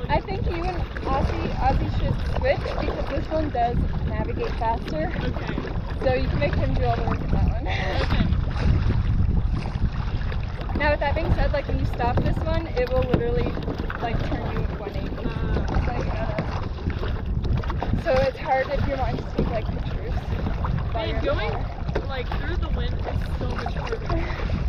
I think you and Ozzy should switch because this one does navigate faster. Okay. So you can make him do all the work in that one. Okay. Now with that being said, like when you stop this one, it will literally like turn you 180. So it's hard if you're wanting to take like pictures. Man, going like through the wind is so much harder.